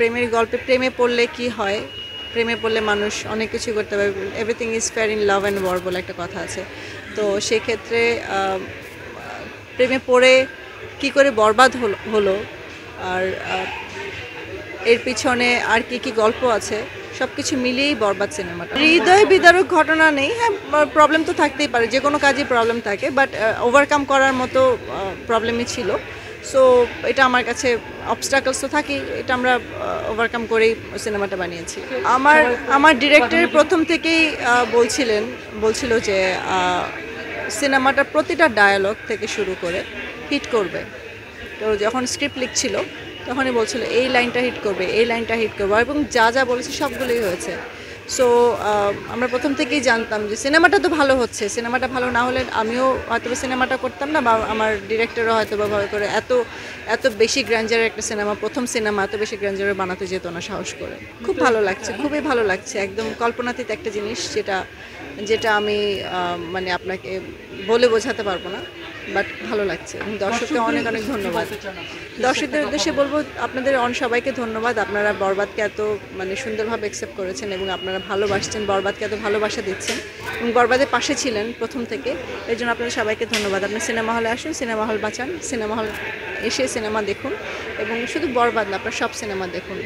প্রেমের গল্পে প্রেমে পড়লে কি হয়, প্রেমে পড়লে মানুষ অনেক কিছু করতে পারে, everything is fair in love and war বলে একটা কথা আছে। তো সেক্ষেত্রে প্রেমে পড়ে কি করে বরবাদ হলো আর এর পিছনে আর কি কি গল্প আছে সব কিছু মিলিয়েই বরবাদ সিনেমাটা। হৃদয় বিদারক ঘটনা নেই, হ্যাঁ প্রবলেম তো থাকতেই পারে, যে কোনো কাজে প্রবলেম থাকে, বাট ওভারকাম করার মতো প্রবলেমই ছিল। সো এটা আমার কাছে অবস্টাকলস তো থাকেই, এটা আমরা ওভারকাম করেই সিনেমাটা বানিয়েছি। আমার ডিরেক্টর প্রথম থেকেই বলছিল যে সিনেমাটার প্রতিটা ডায়ালগ থেকে শুরু করে হিট করবে। তো যখন স্ক্রিপ্ট লিখছিল তখনই বলছিল এই লাইনটা হিট করবে, এই লাইনটা হিট করবে, এবং যা যা বলেছে সবগুলোই হয়েছে। সো আমরা প্রথম থেকেই জানতাম যে সিনেমাটা তো ভালো হচ্ছে, সিনেমাটা ভালো না হলে আমিও হয়তো সিনেমাটা করতাম না, বা আমার ডিরেক্টরও হয়তো বা ভয় করে এত বেশি গ্র্যান্ডারের একটা সিনেমা, প্রথম সিনেমা এত বেশি গ্র্যান্ডারে বানাতে যেত না সাহস করে। খুব ভালো লাগছে, খুবই ভালো লাগছে, একদম কল্পনাতীত একটা জিনিস, যেটা আমি মানে আপনাকে বলে বোঝাতে পারবো না, বাট ভালো লাগছে। দর্শককে অনেক অনেক ধন্যবাদ। দর্শকদের উদ্দেশ্যে বলবো, আপনাদের সবাইকে ধন্যবাদ, আপনারা বরবাদকে এত মানে সুন্দরভাবে অ্যাকসেপ্ট করেছেন এবং আপনারা ভালোবাসছেন, বরবাদকে এত ভালোবাসা দিচ্ছেন এবং বরবাদের পাশে ছিলেন প্রথম থেকে, এর জন্য আপনাদের সবাইকে ধন্যবাদ। আপনি সিনেমা হলে আসুন, সিনেমা হল বাঁচান, সিনেমা হল এসে সিনেমা দেখুন, এবং শুধু বরবাদ না, আপনার সব সিনেমা দেখুন।